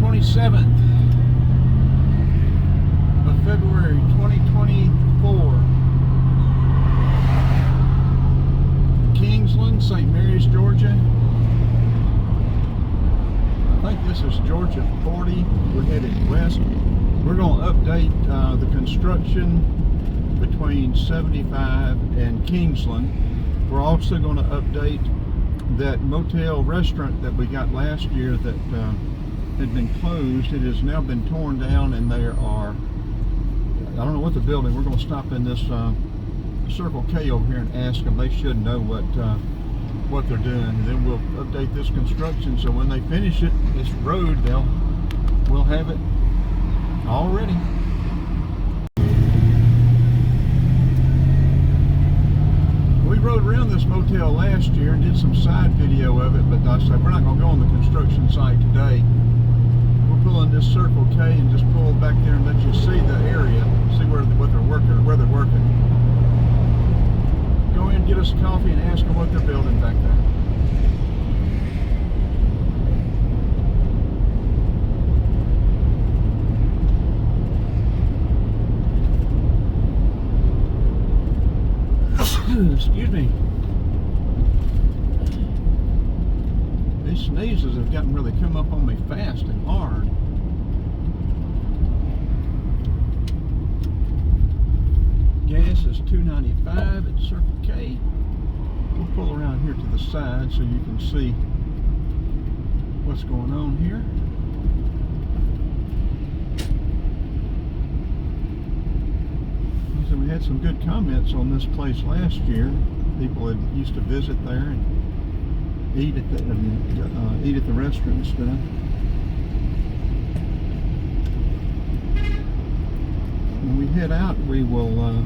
27th of February 2024. Kingsland, St. Mary's, Georgia. I think this is Georgia 40. We're headed west. We're going to update the construction between 75 and Kingsland. We're also going to update that motel restaurant that we got last year that had been closed. It has now been torn down, and there are, I don't know what the building. We're going to stop in this Circle K over here and ask them. They should know what they're doing. And then we'll update this construction, so when they finish it, this road, we'll have it all ready. We rode around this motel last year and did some side video of it, but I said we're not going to go on the construction site today. We'll pull in this Circle K and just pull back there and let you see the area, see where they're working or where they're working. Go in, get us a coffee, and ask them what they're building back there. Excuse me. These sneezes have gotten really come up on me fast and hard. Gas is $2.95 at Circle K. We'll pull around here to the side so you can see what's going on here. So we had some good comments on this place last year. People had used to visit there and eat at the restaurant and stuff. When we head out, we will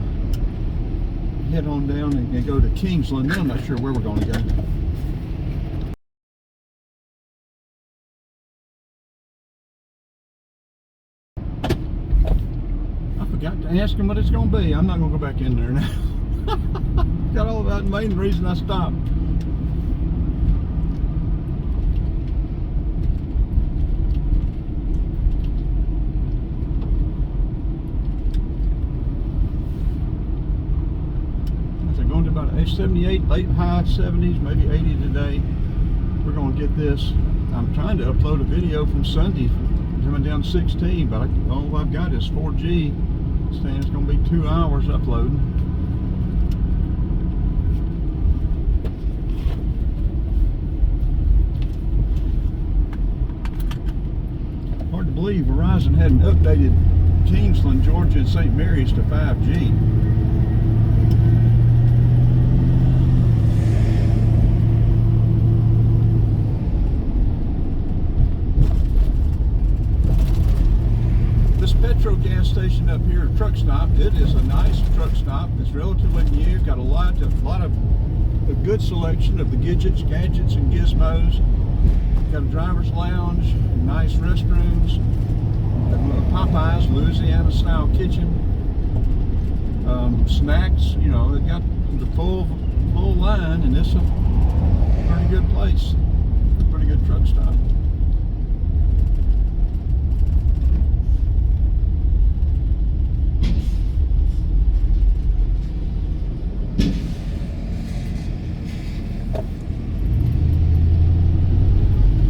head on down and go to Kingsland. I'm not sure where we're going to go. I forgot to ask him what it's going to be. I'm not going to go back in there now. Got all about the main reason I stopped. Going to about 78, late high 70s, maybe 80 today. We're going to get this. I'm trying to upload a video from Sunday coming down 16, but all I've got is 4G. Saying it's going to be 2 hours uploading. Hard to believe Verizon hadn't updated Kingsland, Georgia and St. Mary's to 5G. Petrol gas station up here, truck stop. It is a nice truck stop. It's relatively new. Got a lot of a good selection of the gadgets and gizmos. Got a driver's lounge, nice restrooms, Popeyes, Louisiana style kitchen, snacks. You know, they got the full line, and it's a pretty good place. Pretty good truck stop.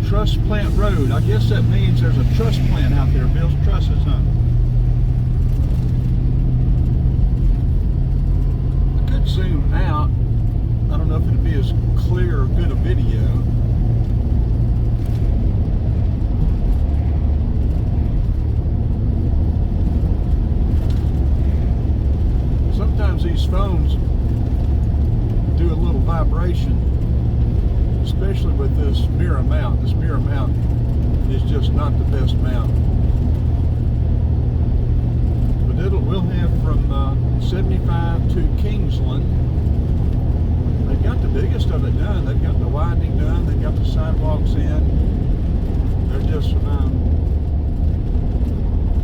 Truss Plant Road. I guess that means there's a truss plant out there, builds trusses, huh? I could zoom out. I don't know if it'd be as clear or good a video. Sometimes these phones do a little vibration, especially with this mirror mount. This mirror mount is just not the best mount. But we'll have from 75 to Kingsland. They've got the biggest of it done. They've got the widening done. They've got the sidewalks in. They're just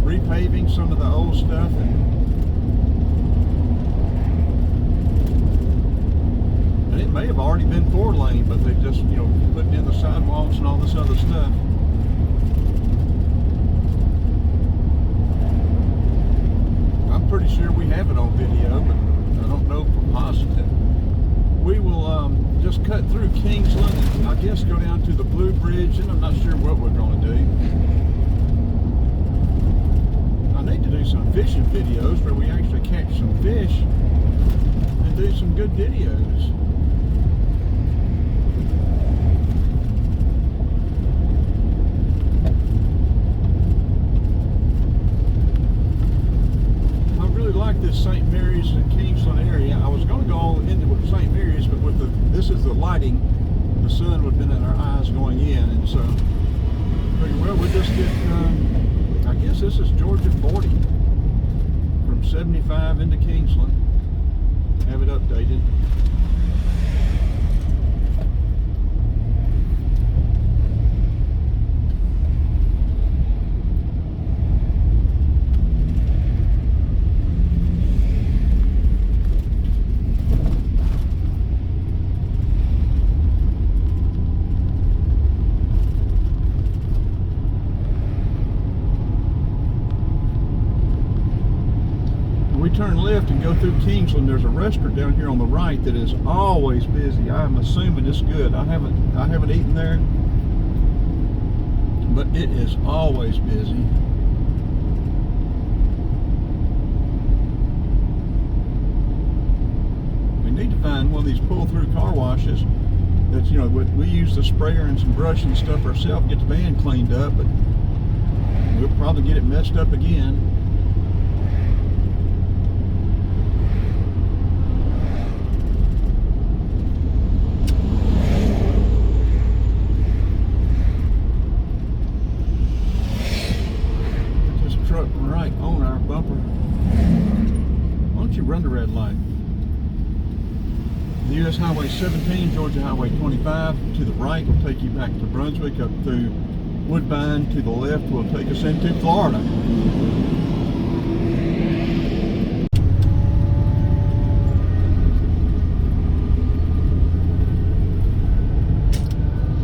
repaving some of the old stuff, and it may have already been 4-lane, but they just, putting in the sidewalks and all this other stuff. sure we have it on video, but I don't know for positive. We will just cut through Kingsland and I guess go down to the Bluebridge, and I'm not sure what we're going to do. I need to do some fishing videos where we actually catch some fish and do some good videos. This St. Mary's and Kingsland area. I was going to go all into St. Mary's, but with this is the lighting, the sun would have been in our eyes going in, and so well, we'll just get I guess this is Georgia 40 from 75 into Kingsland. Have it updated. Turn left and go through Kingsland. There's a restaurant down here on the right that is always busy. I'm assuming it's good. I haven't eaten there, but it is always busy. We need to find one of these pull-through car washes. That's, you know, we use the sprayer and some brush and stuff ourselves, get the van cleaned up, but we'll probably get it messed up again. Right on our bumper. Why don't you run the red light? The US Highway 17, Georgia Highway 25 to the right will take you back to Brunswick, up through Woodbine. To the left will take us into Florida.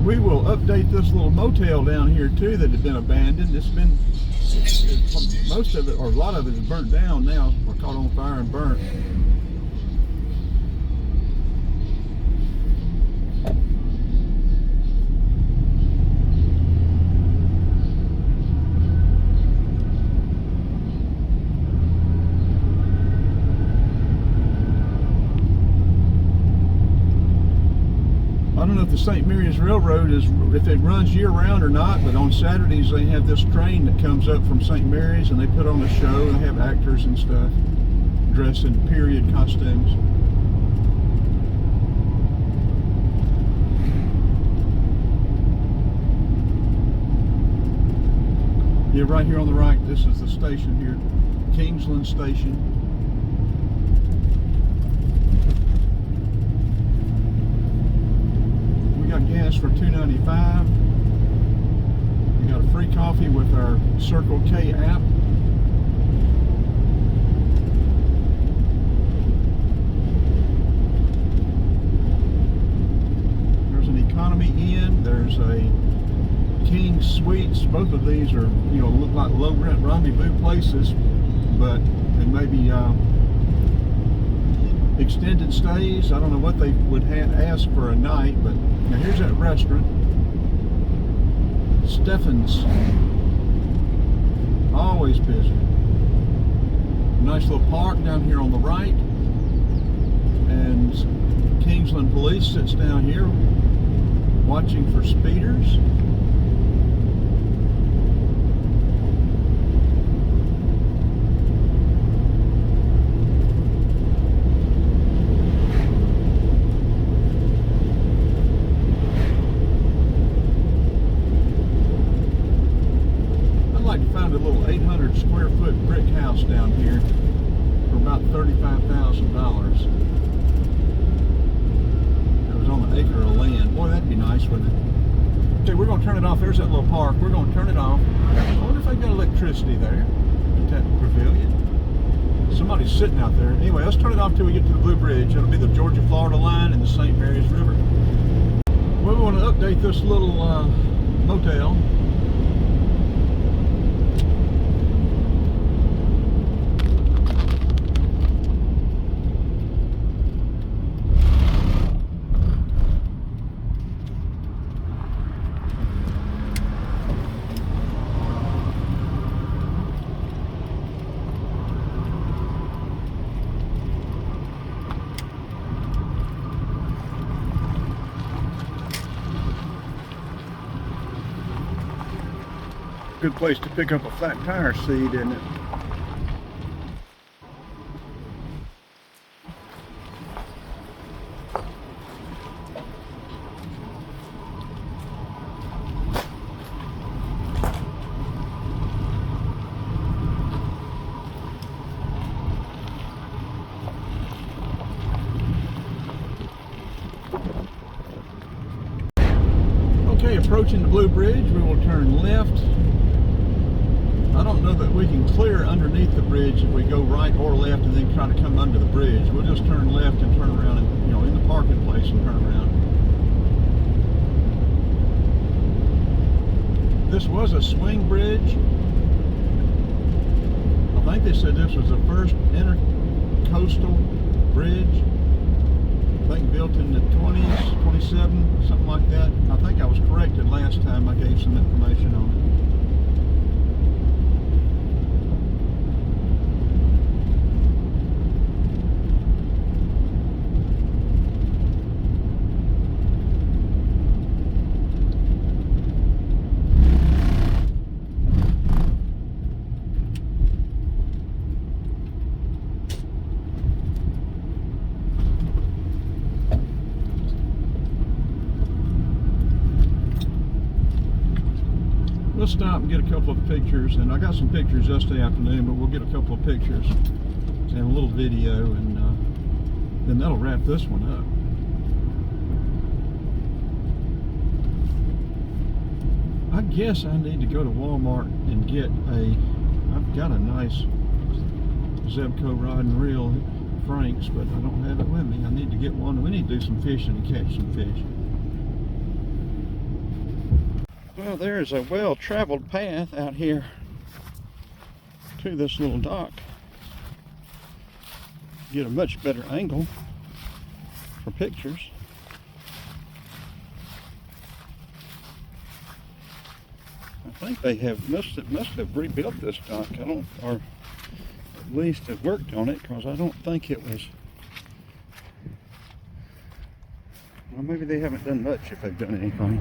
We will update this little motel down here too that had been abandoned. Most of it, or a lot of it, is burnt down now, or caught on fire and burnt. I don't know if the St. Mary's Railroad if it runs year-round or not, but on Saturdays they have this train that comes up from St. Mary's and they put on a show. They have actors and stuff dressed in period costumes. Yeah, right here on the right, this is the station here, Kingsland Station. Gas for $2.95. We got a free coffee with our Circle K app. There's an economy inn. There's a King Suites. Both of these are, you know, look like low rent rendezvous places, but they may be extended stays. I don't know what they would ask for a night, but now here's that restaurant, Stephen's. Always busy. Nice little park down here on the right, and Kingsland Police sits down here watching for speeders. Found a little 800 square foot brick house down here for about $35,000. It was on an acre of land. Boy, that'd be nice, wouldn't it? Okay, we're going to turn it off. There's that little park. We're going to turn it off. I wonder if they've got electricity there at that pavilion. Somebody's sitting out there. Anyway, let's turn it off till we get to the Blue Bridge. It'll be the Georgia-Florida line and the St. Mary's River. Well, we want to update this little motel. Good place to pick up a flat tire seat, isn't it? Okay, approaching the Blue Bridge, we will turn left. I don't know that we can clear underneath the bridge if we go right or left and then try to come under the bridge. We'll just turn left and turn around and, in the parking place and turn around. This was a swing bridge. I think they said this was the first intercoastal bridge. I think built in the 20s, 27, something like that. I think I was corrected last time I gave some information on it. We'll stop and get a couple of pictures, and I got some pictures yesterday afternoon, but we'll get a couple of pictures and a little video, and then that'll wrap this one up. I guess I need to go to Walmart and get I've got a nice Zebco rod and reel Frank's, but I don't have it with me. I need to get one. We need to do some fishing and catch some fish. Well, there's a well-traveled path out here to this little dock. Get a much better angle for pictures. I think they must have rebuilt this dock. Or at least have worked on it, because I don't think it was. Well, maybe they haven't done much if they've done anything.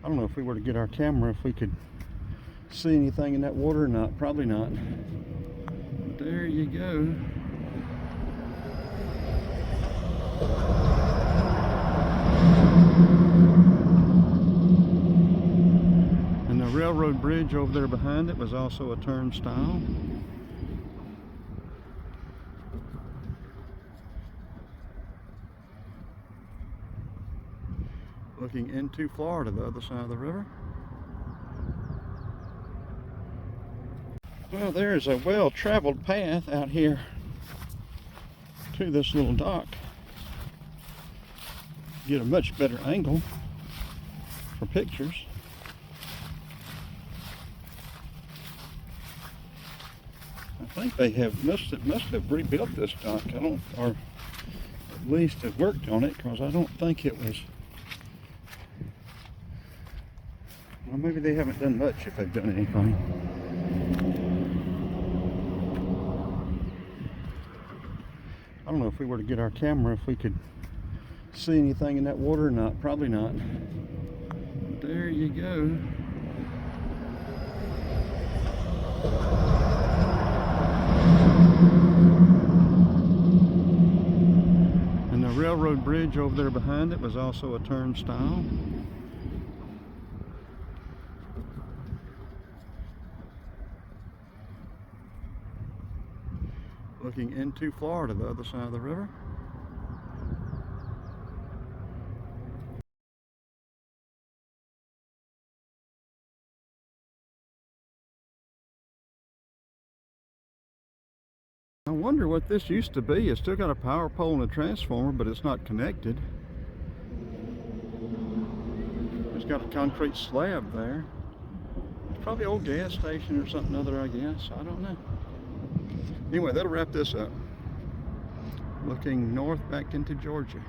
I don't know if we were to get our camera, if we could see anything in that water or not. Probably not. But there you go. And the railroad bridge over there behind it was also a turnstile. Looking into Florida, the other side of the river. Well, there's a well-traveled path out here to this little dock. Get a much better angle for pictures. I think they must have rebuilt this dock. Or at least have worked on it, because I don't think it was. Well, maybe they haven't done much if they've done anything. I don't know if we were to get our camera, if we could see anything in that water or not. Probably not. But there you go. And the railroad bridge over there behind it was also a turnstile. Looking into Florida, the other side of the river. I wonder what this used to be. It's still got a power pole and a transformer, but it's not connected. It's got a concrete slab there. It's probably an old gas station or something other, I guess. I don't know. Anyway, that'll wrap this up. Looking north back into Georgia.